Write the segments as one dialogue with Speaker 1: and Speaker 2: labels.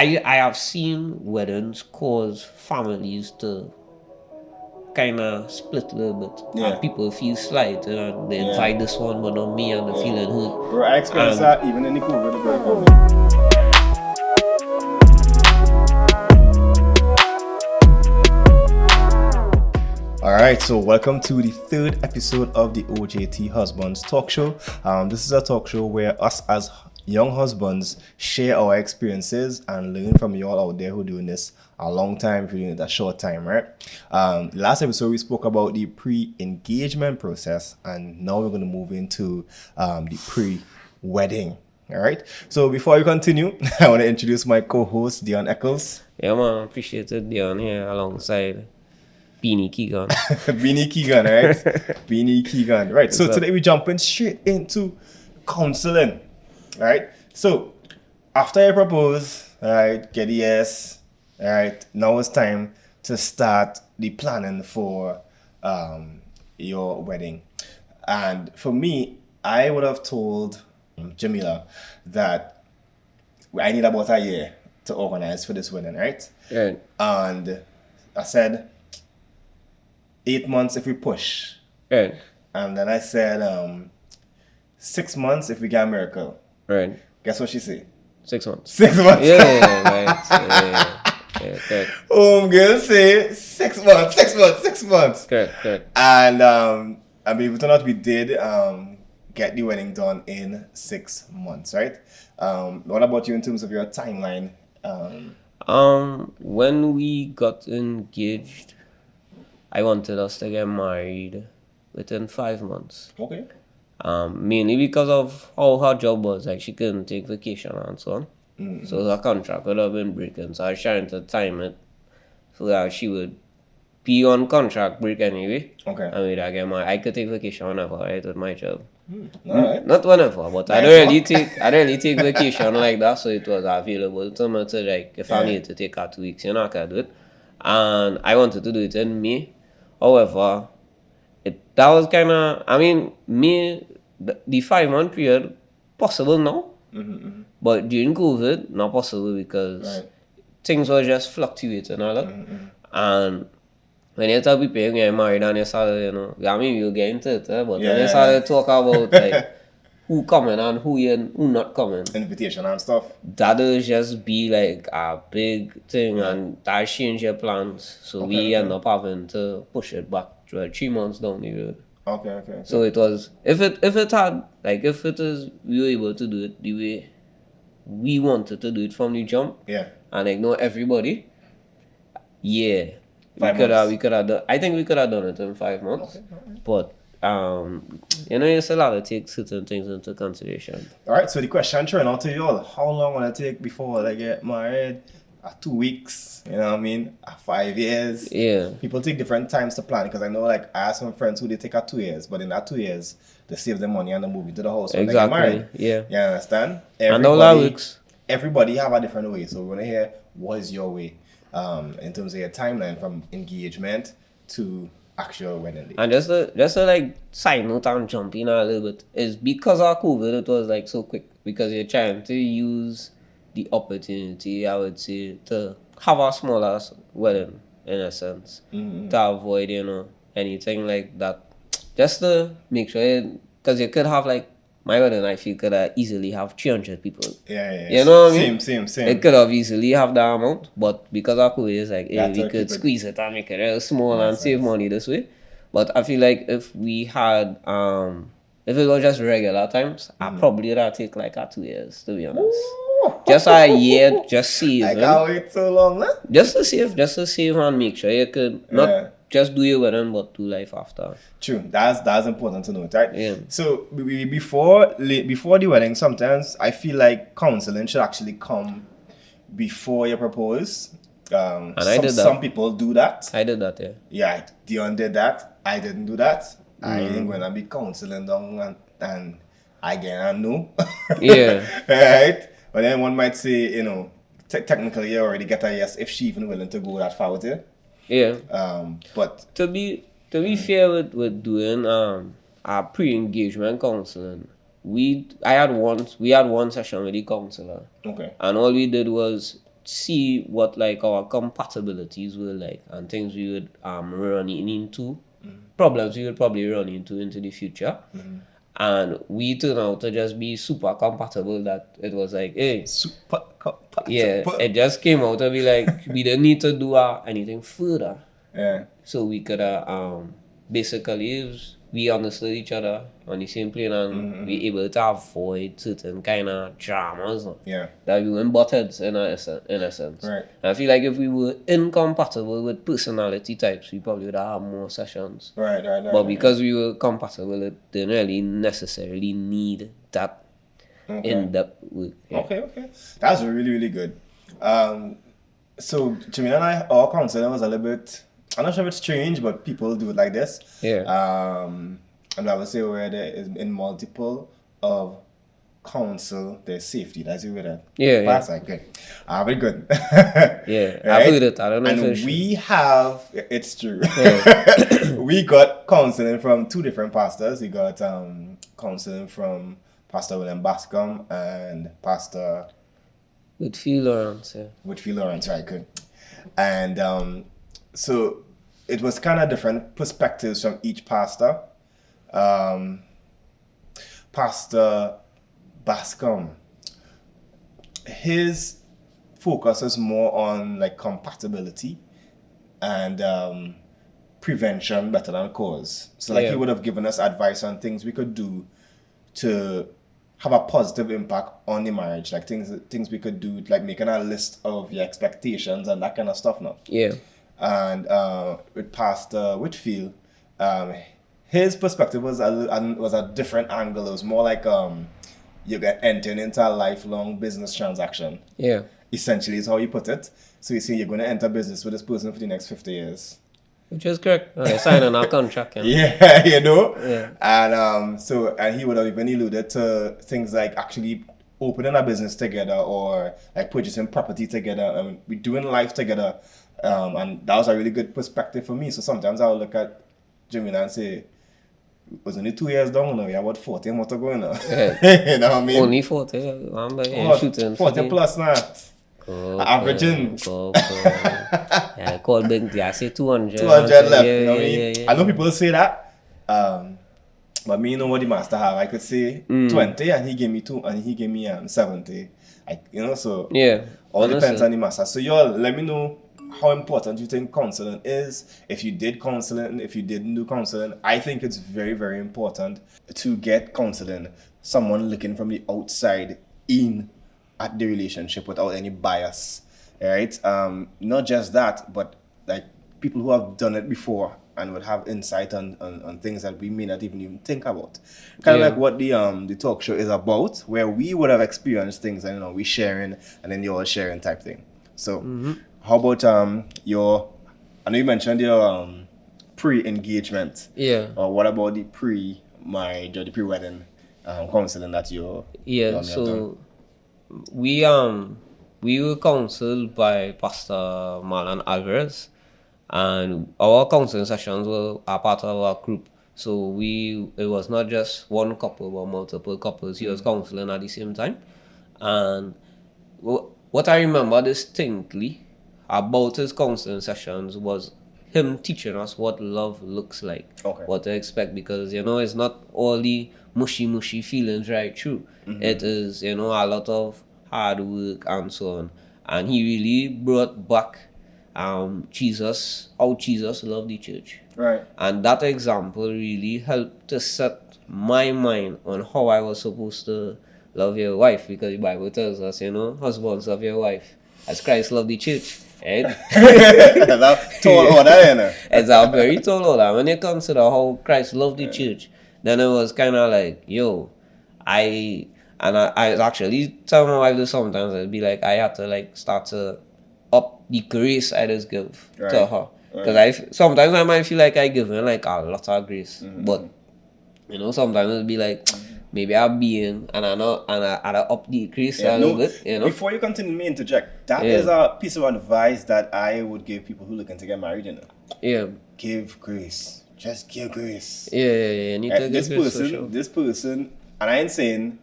Speaker 1: I have seen weddings cause families to kind of split a little bit.
Speaker 2: Yeah.
Speaker 1: And people feel slighted and they invite this one but not me and they're feeling hurt.
Speaker 2: Bro, I experienced
Speaker 1: And
Speaker 2: that even in the COVID bro. Alright, so welcome to the third episode of the OJT Husbands talk show. This is a talk show where us as young husbands share our experiences and learn from you all out there who are doing this a long time, if you're doing it a short time, right? Last episode we spoke about the pre-engagement process, and now we're going to move into the pre-wedding. All right. So before we continue, I want to introduce my co-host Dion Eccles.
Speaker 1: yeah, man, appreciated Dion here alongside Beanie Keegan.
Speaker 2: Beanie Keegan, right? Beanie Keegan. Right. So today we're jumping straight into counseling. Right. So after you propose, all right, get the yes, all right, now it's time to start the planning for your wedding. And for me, I would have told Jamila that I need about a year to organize for this wedding, right?
Speaker 1: Right.
Speaker 2: And I said 8 months if we push.
Speaker 1: Right.
Speaker 2: And then I said 6 months if we get a miracle.
Speaker 1: Right.
Speaker 2: Guess what she said?
Speaker 1: 6 months.
Speaker 2: 6 months.
Speaker 1: Yeah, correct.
Speaker 2: Girl say 6 months, 6 months, 6 months.
Speaker 1: Correct.
Speaker 2: And I mean, it turned out we did get the wedding done in 6 months, right? What about you in terms of your timeline?
Speaker 1: When we got engaged, I wanted us to get married within 5 months.
Speaker 2: Okay.
Speaker 1: Mainly because of how her job was, like she couldn't take vacation and so on.
Speaker 2: Mm-hmm.
Speaker 1: So her contract would have been breaking. So I was trying to time it so that she would be on contract break anyway.
Speaker 2: Okay.
Speaker 1: I mean, I could take vacation whenever, right, with my job.
Speaker 2: All right.
Speaker 1: Not whenever, but I don't really take vacation like that, so it was available to me to, like, if I need to take 2 weeks, I can do it. And I wanted to do it in May. However, that was kind of, May, the 5 month period, possible now.
Speaker 2: Mm-hmm.
Speaker 1: But during COVID, not possible because things were just fluctuating a lot.
Speaker 2: Mm-hmm.
Speaker 1: And when you start preparing to get married and you started, you'll get into it, but when you started to talk about like who coming and who not coming,
Speaker 2: Invitation and stuff.
Speaker 1: that'll just be like a big thing and that change your plans. So we end up having to push it back 3 months down the road.
Speaker 2: Okay.
Speaker 1: So it was if it is we were able to do it the way we wanted to do it from the jump.
Speaker 2: Yeah.
Speaker 1: And ignore everybody. Yeah.
Speaker 2: 5
Speaker 1: We could have done. I think we could have done it in 5 months.
Speaker 2: Okay.
Speaker 1: But you still have to take certain things into consideration.
Speaker 2: All right. So the question turned out to you all: how long will it take before they get married? 2 weeks. You know what I mean? 5 years.
Speaker 1: Yeah.
Speaker 2: People take different times to plan because I know, like, I have some friends who they take 2 years, but in that 2 years they save the money and they move into the house when they get married.
Speaker 1: Yeah.
Speaker 2: You understand?
Speaker 1: And all that works.
Speaker 2: Everybody have a different way, so we want to hear what is your way in terms of your timeline from engagement to actual wedding day.
Speaker 1: And just to like side note and jump in a little bit is because of COVID it was like so quick because you're trying to use the opportunity, I would say, to have a smaller wedding in a sense, to avoid anything like that, just to make sure because you could have like my wedding, I feel could easily have 300 people.
Speaker 2: Yeah.
Speaker 1: You know what I mean?
Speaker 2: Same.
Speaker 1: It could have easily have that amount, but because of COVID, it's like, we could
Speaker 2: keep
Speaker 1: squeeze it and make it real small and save money this way. But I feel like if we had, if it was just regular times, I probably would have take like 2 years, to be honest. Just a year, just save.
Speaker 2: I can't wait so long, huh?
Speaker 1: Just to save and make sure you could not just do your wedding, but do life after.
Speaker 2: True, that's important to note, right?
Speaker 1: Yeah.
Speaker 2: So before the wedding, sometimes I feel like counseling should actually come before you propose.
Speaker 1: And I did that.
Speaker 2: Some people do that.
Speaker 1: I did that, yeah.
Speaker 2: Yeah, Dion did that. I didn't do that. I ain't gonna be counseling down and again I know.
Speaker 1: Yeah.
Speaker 2: Right? But then one might say, technically you already get a yes if she even willing to go that far with it.
Speaker 1: Yeah.
Speaker 2: But
Speaker 1: to be fair with doing our pre-engagement counseling, we had one session with the counselor.
Speaker 2: okay.
Speaker 1: And all we did was see what like our compatibilities were like and things we would run into, problems we would probably run into the future. And we turned out to just be super compatible that it was like, hey,
Speaker 2: Super compatible.
Speaker 1: yeah, it just came out to be like, we didn't need to do anything further.
Speaker 2: Yeah.
Speaker 1: So we could basically, we understood each other on the same plane and we able to avoid certain kind of dramas
Speaker 2: Yeah.
Speaker 1: that we weren't butt heads in a sense.
Speaker 2: Right.
Speaker 1: And I feel like if we were incompatible with personality types, we probably would have more sessions.
Speaker 2: Right.
Speaker 1: But because we were compatible, it didn't really necessarily need that in-depth work. Yeah.
Speaker 2: Okay. That's really, really good. So Jamila and I, our counseling was a little bit, I'm not sure if it's strange, but people do it like this.
Speaker 1: Yeah.
Speaker 2: And I would say where there is in multiple of counsel, there's safety. That's it with that.
Speaker 1: Yeah.
Speaker 2: That's like good. Very good.
Speaker 1: Yeah. I've heard it. I don't know if
Speaker 2: And
Speaker 1: it's
Speaker 2: we have, it's true.
Speaker 1: Yeah.
Speaker 2: We got counseling from two different pastors. We got counseling from Pastor William Bascom and Pastor
Speaker 1: Whitfield Lawrence. Yeah.
Speaker 2: Whitfield Lawrence, right? Good. And so it was kind of different perspectives from each pastor. Pastor Bascom, his focus is more on like compatibility and prevention better than cause. So like he would have given us advice on things we could do to have a positive impact on the marriage, like things we could do, like making a list of your expectations and that kind of stuff now.
Speaker 1: Yeah.
Speaker 2: And with Pastor Whitfield, his perspective was a different angle. It was more like you're entering into a lifelong business transaction.
Speaker 1: Yeah.
Speaker 2: Essentially is how you put it. So you say you're going to enter business with this person for the next 50 years.
Speaker 1: Which is correct. Signing our contract.
Speaker 2: Yeah, you know?
Speaker 1: Yeah.
Speaker 2: And he would have even alluded to things like actually opening a business together or like purchasing property together and we're doing life together. And that was a really good perspective for me. So sometimes I'll look at Jamila and say, it was only 2 years down now, we have about 40 more to go now.
Speaker 1: Yeah.
Speaker 2: You know what I mean?
Speaker 1: Only 40. Shooting
Speaker 2: 40 plus now. Averaging.
Speaker 1: Yeah, call big. Yeah, I say 200.
Speaker 2: 200 left,
Speaker 1: Yeah,
Speaker 2: you know what I
Speaker 1: yeah,
Speaker 2: mean?
Speaker 1: yeah.
Speaker 2: I know people say that. But me, you know what the master have. I could say 20 and he gave me 2 and he gave me 70. So
Speaker 1: Yeah.
Speaker 2: all depends
Speaker 1: honestly.
Speaker 2: on the master. So y'all let me know how important you think counseling is. If you did counseling, if you didn't do counseling, I think it's very, very important to get counseling. Someone looking from the outside in at the relationship without any bias, right? Not just that, but like people who have done it before and would have insight on things that we may not even think about. Kind of like what the talk show is about, where we would have experienced things and we sharing and then you're all sharing type thing. So how about I know you mentioned your pre-engagement.
Speaker 1: Yeah.
Speaker 2: Or what about the pre-marriage or the pre-wedding counseling that you're
Speaker 1: Yeah. So we were counseled by Pastor Marlon Alvarez, and our counseling sessions were a part of our group. So it was not just one couple but multiple couples he was counseling at the same time. And what I remember distinctly about his counseling sessions was him teaching us what love looks like, what to expect, because it's not all the mushy feelings right through. It is a lot of hard work and so on, and he really brought back how Jesus loved the church,
Speaker 2: right?
Speaker 1: And that example really helped to set my mind on how I was supposed to love your wife, because the Bible tells us, husbands, love your wife as Christ loved the church. Right?
Speaker 2: That's tall order,
Speaker 1: It's a very tall order. When you consider how Christ loved the church, then it was kind of like, I actually tell my wife this sometimes. I'd be like, I have to like start to up the grace I just give to her, because sometimes I might feel like I give her like a lot of grace, but sometimes it'll be like, maybe I'm being and I up the grace a little bit.
Speaker 2: Before you continue, me interject. That is a piece of advice that I would give people who looking to get married.
Speaker 1: Yeah.
Speaker 2: Give grace. Just give grace.
Speaker 1: Yeah. You need to give grace,
Speaker 2: this person, and I ain't saying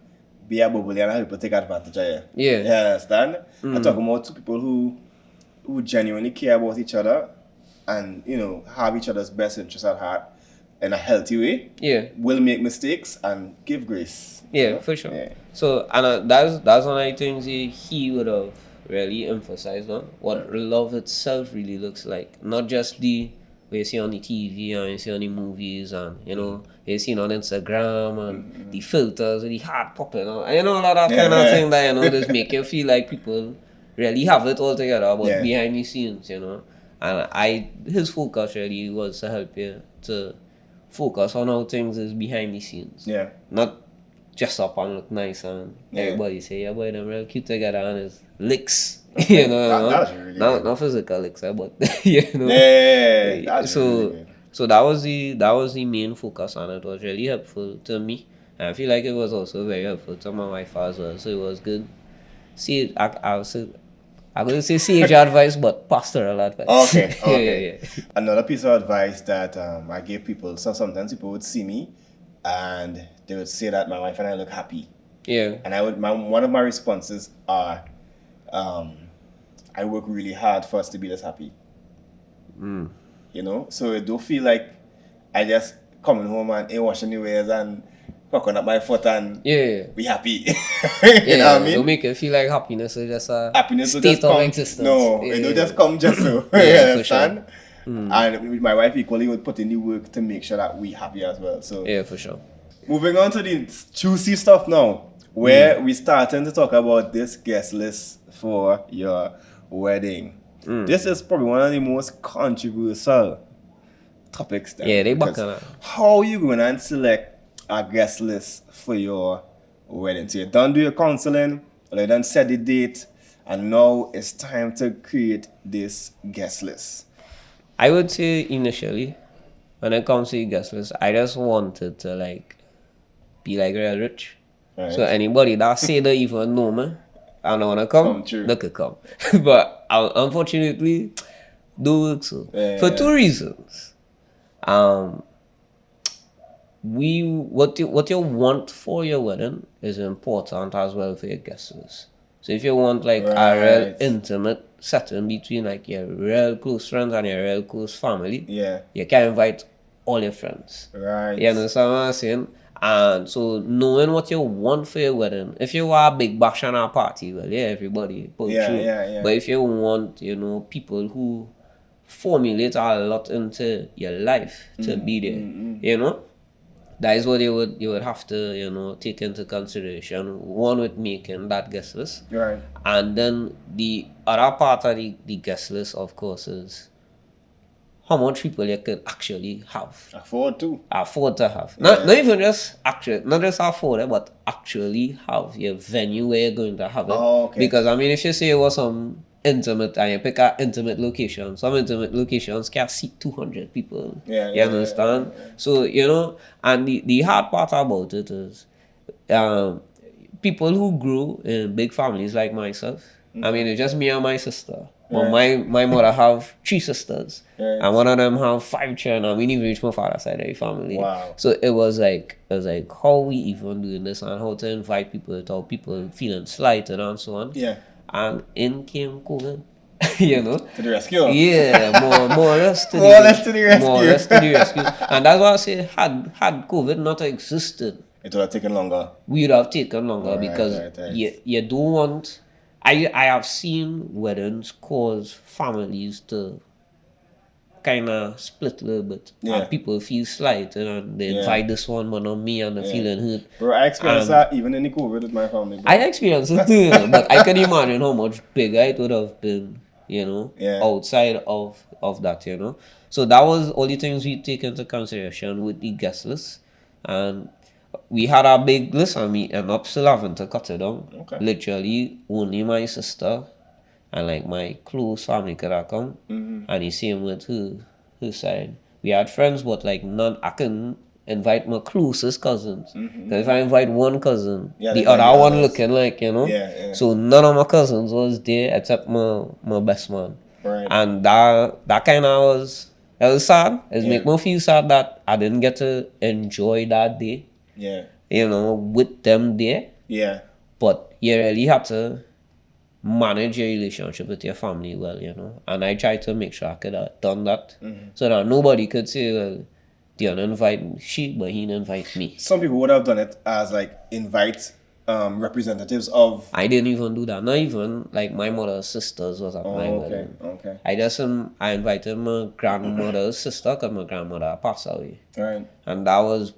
Speaker 2: be a bubble and people take advantage of you.
Speaker 1: Yeah.
Speaker 2: You understand? I'm talking about two people who genuinely care about each other and, you know, have each other's best interests at heart in a healthy way.
Speaker 1: Yeah.
Speaker 2: Will make mistakes and give grace.
Speaker 1: Yeah,
Speaker 2: you know?
Speaker 1: for sure.
Speaker 2: Yeah.
Speaker 1: So, and that's one of the things he would have really emphasized on what love itself really looks like. Not just the what you see on the TV and you see on the movies and you know you see on Instagram and the filters and the heart popping out. And you know all of that kind of thing that you know just make you feel like people really have it all together, but behind the scenes, you know. And his focus really was to help you to focus on how things is behind the scenes.
Speaker 2: Yeah.
Speaker 1: Not just up and look nice and everybody say, yeah, boy, them real cute together and it's licks.
Speaker 2: Okay.
Speaker 1: You know,
Speaker 2: That's really good.
Speaker 1: not physical licks, but you know.
Speaker 2: Yeah. That's really good.
Speaker 1: So that was the main focus and it was really helpful to me. And I feel like it was also very helpful to my wife as well. So it was good. See, I wouldn't say sage advice, but pastoral advice.
Speaker 2: Okay.
Speaker 1: Yeah.
Speaker 2: Another piece of advice that I give people, so sometimes people would see me and they would say that my wife and I look happy.
Speaker 1: Yeah.
Speaker 2: And one of my responses are, I work really hard for us to be this happy. You know? So I don't feel like I just coming home and ain't washing the wares and fucking up my foot and be happy. You know what I mean?
Speaker 1: Don't make it feel like happiness is just a
Speaker 2: Happiness will
Speaker 1: state
Speaker 2: just
Speaker 1: of
Speaker 2: come.
Speaker 1: existence.
Speaker 2: No, it don't just come just so. You understand? And with my wife equally would put in the work to make sure that we happy as well. So
Speaker 1: yeah, for sure.
Speaker 2: moving on to the juicy stuff now, where we starting to talk about this guest list for your wedding. This is probably one of the most controversial topics. Then,
Speaker 1: Yeah, they
Speaker 2: because
Speaker 1: back on that.
Speaker 2: how you going to select a guest list for your wedding? So you done do your counseling, or you done set the date, and now it's time to create this guest list.
Speaker 1: I would say initially, when it comes to the guest list, I just wanted to like be like real rich.
Speaker 2: Right.
Speaker 1: So anybody that say they even know me, I don't wanna come,
Speaker 2: true.
Speaker 1: they could come. But unfortunately, don't work so. For two reasons. What you want for your wedding is important as well for your guest list. So if you want like a real intimate setting between like your real close friends and your real close family, you can invite all your friends.
Speaker 2: Right.
Speaker 1: You understand what I'm saying? And so knowing what you want for your wedding, if you want a big bash and a party, well, yeah, everybody pull through. But if you want, you know, people who formulate a lot into your life to be there, you know, that is what you would have to, you know, take into consideration. One with making that guest list.
Speaker 2: Right.
Speaker 1: And then the other part of the guest list, of course, is how much people you could actually have.
Speaker 2: Afford to
Speaker 1: have. Not even just not just afford it, but actually have your venue where you're going to have it.
Speaker 2: Oh, okay.
Speaker 1: Because I mean, if you say it was some intimate and you pick an intimate location, some intimate locations can seat 200 people. You understand? So, you know, and the hard part about it is people who grew in big families like myself. I mean, it's just me and my sister. But my mother have 3 sisters, and one of them have 5 children. I mean, even reach my father's side of the family.
Speaker 2: Wow.
Speaker 1: So it was like how we even doing this and how to invite people without people feeling slighted and so on.
Speaker 2: Yeah.
Speaker 1: And in came COVID, you know.
Speaker 2: To the rescue.
Speaker 1: Yeah, more or less to
Speaker 2: More or less to the rescue.
Speaker 1: More or less to the rescue. And that's why I say had COVID not existed,
Speaker 2: it would have taken longer.
Speaker 1: We would have taken longer
Speaker 2: Right,
Speaker 1: because
Speaker 2: right.
Speaker 1: you don't want. I have seen weddings cause families to kind of split a little bit.
Speaker 2: Yeah.
Speaker 1: And people feel slighted and they invite this one but not me and they're feeling hurt.
Speaker 2: Bro, I experienced that even in the COVID with my family. Bro.
Speaker 1: I experienced it too, but I can imagine how much bigger it would have been, you know, outside of that, you know. So that was all the things we take into consideration with the guest list. And we had a big list and we ended up still having to cut it down.
Speaker 2: Okay.
Speaker 1: Literally, only my sister and like my close family could have come. And the same with her side. We had friends, but like none, I couldn't invite my closest cousins. Because if I invite one cousin, the other one looking like, you know. So none of my cousins was there except my best man.
Speaker 2: Right.
Speaker 1: And that kind of was sad. It make me feel sad that I didn't get to enjoy that day.
Speaker 2: Yeah.
Speaker 1: You know, with them there.
Speaker 2: Yeah.
Speaker 1: But you really have to manage your relationship with your family well, you know. And I tried to make sure I could have done that so that nobody could say, well, they didn't invite she, but he didn't invite me.
Speaker 2: Some people would have done it as like invite representatives of.
Speaker 1: I didn't even do that. Not even like my mother's sisters was at my
Speaker 2: Okay.
Speaker 1: wedding.
Speaker 2: Okay.
Speaker 1: I invited my grandmother's sister because my grandmother passed away.
Speaker 2: All right.
Speaker 1: And that was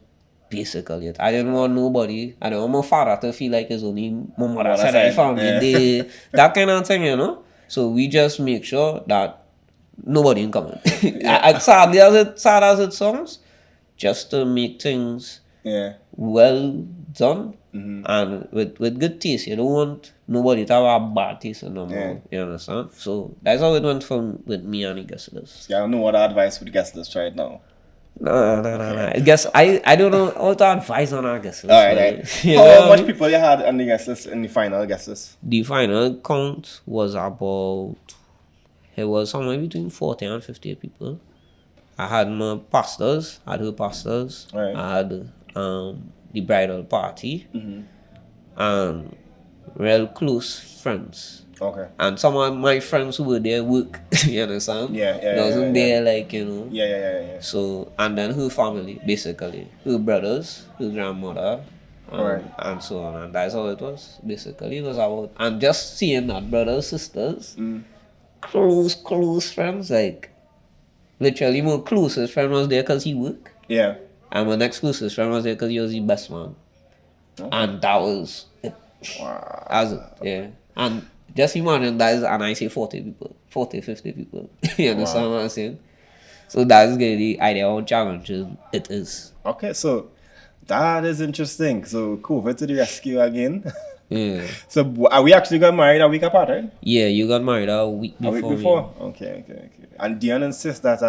Speaker 1: basically it. I didn't want nobody. I didn't want my father to feel like it's only my mother side of the family. That kind of thing, you know? So we just make sure that nobody in common. Sad as it sounds, just to make things well done and with good taste. You don't want nobody to have a bad taste in the mouth. You understand? So that's how it went from with me and the guest list.
Speaker 2: Yeah, I don't know what advice would the guest list right now.
Speaker 1: No. I guess I don't know how to advise on our guest list.
Speaker 2: Alright. How much people you had on the guest list in the final guest list?
Speaker 1: The final count was it was somewhere between 40 and 50 people. I had my pastors, her pastors.
Speaker 2: Right.
Speaker 1: I had the bridal party and real close friends.
Speaker 2: Okay.
Speaker 1: And some of my friends who were there work, you understand?
Speaker 2: Yeah.
Speaker 1: Wasn't there like, you know.
Speaker 2: Yeah.
Speaker 1: So, and then her family, basically. Her brothers, her grandmother, and so on. And that's how it was, basically. It was about, and just seeing that brothers, sisters, close friends, like, literally my closest friend was there because he worked.
Speaker 2: Yeah.
Speaker 1: And my next closest friend was there because he was the best man. Okay. And that was it.
Speaker 2: Wow.
Speaker 1: As it, yeah. And just imagine that is, and I say 40 people, 40, 50 people. You understand what I'm saying? So that's the idea of challenging it is.
Speaker 2: Okay, so that is interesting. So COVID to the rescue again.
Speaker 1: Yeah.
Speaker 2: So we actually got married a week apart, right?
Speaker 1: Yeah, you got married a week before.
Speaker 2: A week before? Okay. And Dion insists that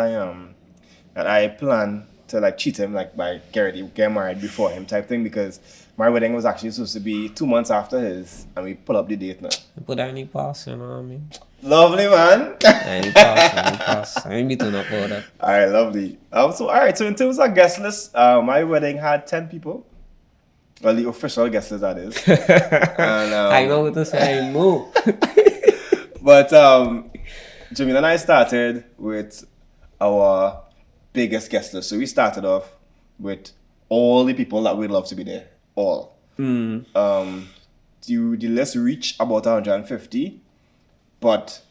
Speaker 2: I plan to like cheat him like by get married before him type thing because my wedding was actually supposed to be 2 months after his and we pull up the date now.
Speaker 1: You put any pass, you know what I mean?
Speaker 2: Lovely, man.
Speaker 1: Any pass. I ain't beating up about that.
Speaker 2: Alright, lovely. So in terms of guest list, my wedding had 10 people. Well, the official guest list, that is. And,
Speaker 1: I know what to say, I know.
Speaker 2: But Jamil and I started with our biggest guest list. So we started off with all the people that we'd love to be there. All. The list reached about 150, but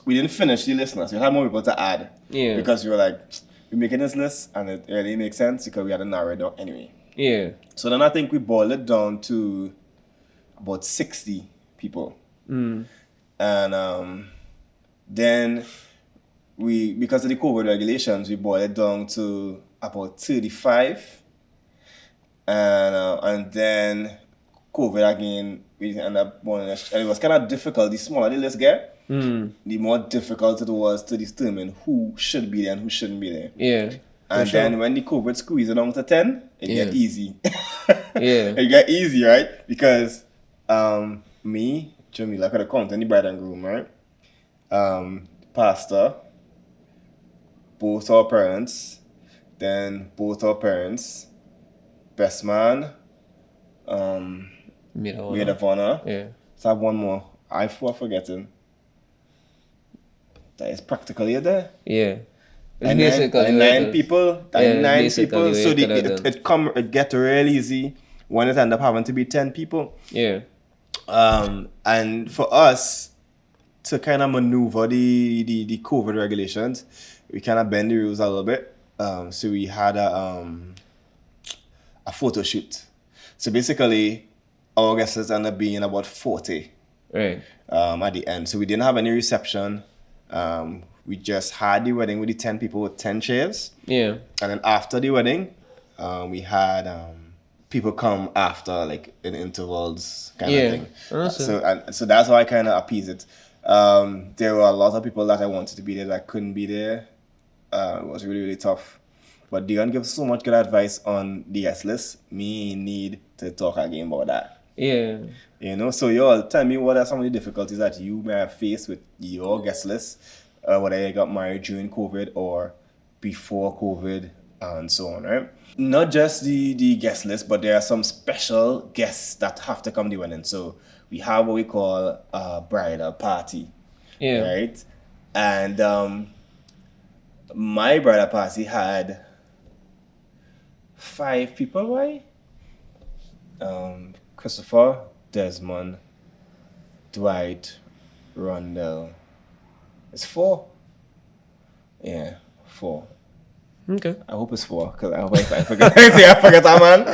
Speaker 2: we didn't finish the listeners. We had more people to add.
Speaker 1: Yeah.
Speaker 2: Because we were like, we're making this list and it really makes sense because we had to narrow it down anyway.
Speaker 1: Yeah.
Speaker 2: So then I think we boiled it down to about 60 people. And then because of the COVID regulations, we boiled it down to about 35. And then COVID again, we ended up boiling it. And it was kind of difficult. The smaller the list get, the more difficult it was to determine who should be there and who shouldn't be there.
Speaker 1: Yeah.
Speaker 2: And then when the COVID squeezed it down to 10, it get easy.
Speaker 1: Yeah.
Speaker 2: It get easy, right? Because me, Jamila, could have counted the bride and groom, right? Pastor, both our parents, then both our parents, best man, maid of honor.
Speaker 1: Yeah.
Speaker 2: So I have one more. I'm forgetting. That is practically there.
Speaker 1: Yeah.
Speaker 2: And nine people. So it get real easy when it end up having to be 10 people.
Speaker 1: Yeah.
Speaker 2: And for us to kind of maneuver the COVID regulations, we kind of bend the rules a little bit. So we had a photo shoot. So basically, our guests ended up being about 40.
Speaker 1: Right.
Speaker 2: At the end. So we didn't have any reception. We just had the wedding with the 10 people with 10 chairs.
Speaker 1: Yeah.
Speaker 2: And then after the wedding, we had people come after, like in intervals kind of thing.
Speaker 1: Awesome.
Speaker 2: So that's how I kind of appease it. There were a lot of people that I wanted to be there that couldn't be there. It was really, really tough. But Dion gives so much good advice on the guest list. Me need to talk again about that.
Speaker 1: Yeah.
Speaker 2: You know, so y'all tell me what are some of the difficulties that you may have faced with your guest list, whether you got married during COVID or before COVID, and so on, right? Not just the guest list, but there are some special guests that have to come to the wedding. So we have what we call a bridal party,
Speaker 1: Yeah.
Speaker 2: right? And my bridal party had 5 people, right? Christopher, Desmond, Dwight, Rondell. It's 4. Yeah, 4.
Speaker 1: Okay.
Speaker 2: I hope it's 4, because I hope I forget. I forget that, man.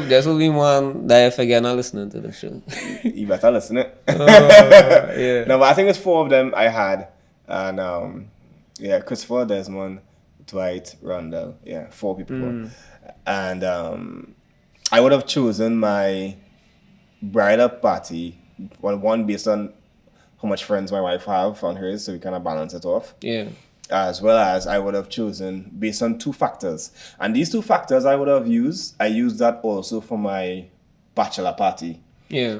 Speaker 1: There's only one that I forget not listening to the show.
Speaker 2: You better listen it.
Speaker 1: Yeah.
Speaker 2: No, but I think it's 4 of them I had. And yeah, Christopher, Desmond, Dwight, Rondell. Yeah, 4 people. And I would have chosen my bridal party, one based on how much friends my wife have on hers, so we kind of balance it off.
Speaker 1: Yeah.
Speaker 2: As well as I would have chosen based on 2 factors. And these 2 factors I would have used, I used that also for my bachelor party.
Speaker 1: Yeah.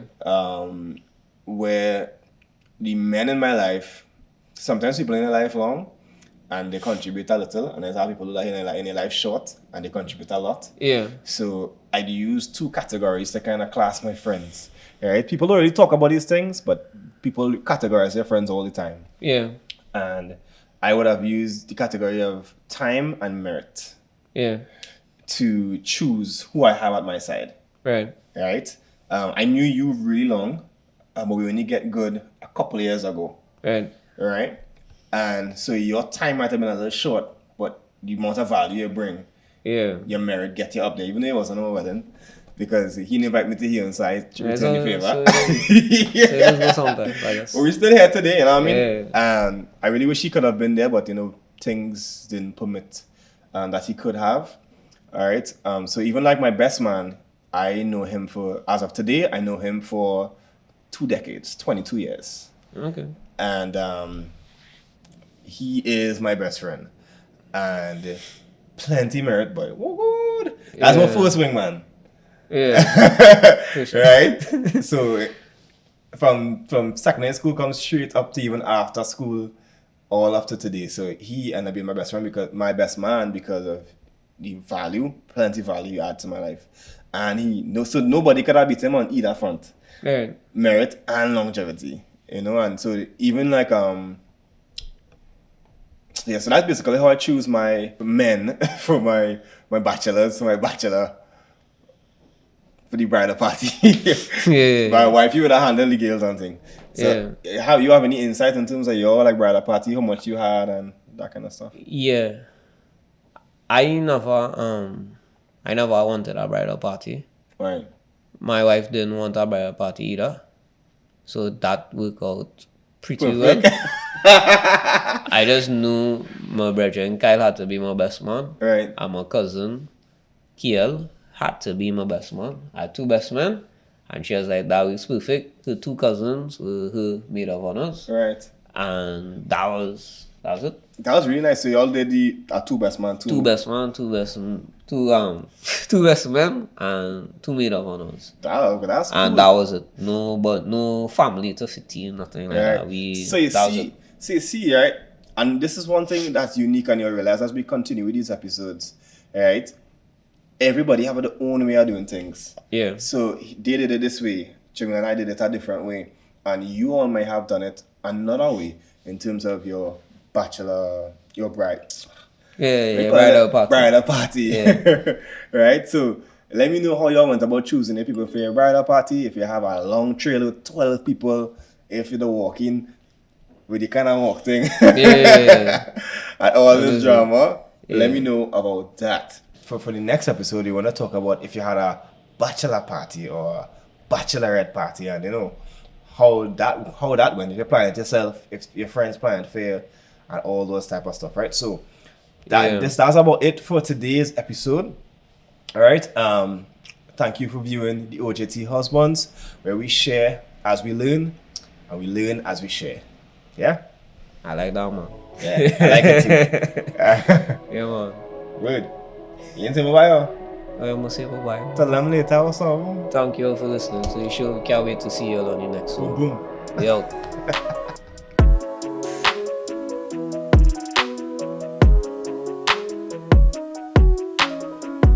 Speaker 2: Where the men in my life, sometimes people in their life long, and they contribute a little, and there's other people that in their life short, and they contribute a lot.
Speaker 1: Yeah.
Speaker 2: So I'd use 2 categories to kind of class my friends. Right? People don't really talk about these things, but people categorize their friends all the time.
Speaker 1: Yeah.
Speaker 2: And I would have used the category of time and merit
Speaker 1: Yeah.
Speaker 2: to choose who I have at my side.
Speaker 1: Right.
Speaker 2: Right? I knew you really long, but we only get good a couple of years ago.
Speaker 1: Right.
Speaker 2: Right? And so your time might have been a little short, but the amount of value you bring,
Speaker 1: Yeah.
Speaker 2: your merit get you up there, even though it wasn't a wedding. Because he didn't invite me to here, so I returned the
Speaker 1: So
Speaker 2: favor.
Speaker 1: it does go sometimes, I guess.
Speaker 2: But we're still here today, you know what I mean?
Speaker 1: Yeah.
Speaker 2: And I really wish he could have been there, but things didn't permit that he could have. All right. So even like my best man, I know him for, as of today, I know him for 2 decades, 22 years.
Speaker 1: Okay.
Speaker 2: And he is my best friend. And plenty merit, boy. Woo, good. That's my first wingman.
Speaker 1: Yeah.
Speaker 2: Right? So from secondary school comes straight up to even after school, all up to today. So he ended up being my best friend, because my best man, because of the plenty value he add to my life. And so nobody could have beat him on either front.
Speaker 1: Right.
Speaker 2: Merit and longevity. And so even like yeah, so that's basically how I choose my men for my bachelors, for the bridal party.
Speaker 1: Yeah.
Speaker 2: My wife, you would have handled the girls and thing. So have you have any insight in terms of your like bridal party, how much you had and that kind of stuff?
Speaker 1: Yeah. I never wanted a bridal party.
Speaker 2: Right.
Speaker 1: My wife didn't want a bridal party either. So that worked out pretty well. I just knew my brother Kyle had to be my best man.
Speaker 2: Right.
Speaker 1: And my cousin Kiel had to be my best man. I had 2 best men, and she was like, that was perfect. Her 2 cousins were her maid of honors.
Speaker 2: Right.
Speaker 1: And that was it.
Speaker 2: That was really nice. So y'all did the 2 best man, 2
Speaker 1: best men, 2 best men, and 2 maid of honors.
Speaker 2: That's cool.
Speaker 1: And that was it. No family to fit in, nothing like that.
Speaker 2: So you see, right? And this is one thing that's unique, and you'll realize as we continue with these episodes, right? Everybody have their own way of doing things.
Speaker 1: Yeah.
Speaker 2: So they did it this way, Jimmy and I did it a different way, and you all may have done it another way in terms of your bride.
Speaker 1: Yeah,
Speaker 2: bridal party.
Speaker 1: Yeah.
Speaker 2: Right? So let me know how y'all went about choosing the people for your bridal party. If you have a long trail with 12 people, if you're walking with the kind of walk thing.
Speaker 1: Yeah.
Speaker 2: And all this drama, let me know about that. For the next episode, we want to talk about if you had a bachelor party or a bachelorette party, and how that went. If you're planning it yourself, if your friends planning for you, and all those type of stuff, right? So that's about it for today's episode. All right. Thank you for viewing the OJT Husbands, where we share as we learn, and we learn as we share. Yeah.
Speaker 1: I like that, man.
Speaker 2: Yeah, I like it too.
Speaker 1: Yeah, man.
Speaker 2: Good. You ain't say bye-bye?
Speaker 1: I'm gonna say bye-bye.
Speaker 2: Tell them later or something.
Speaker 1: Thank you all for listening. So you sure can't wait to see you all on the next one.
Speaker 2: Boom, boom.
Speaker 1: We out.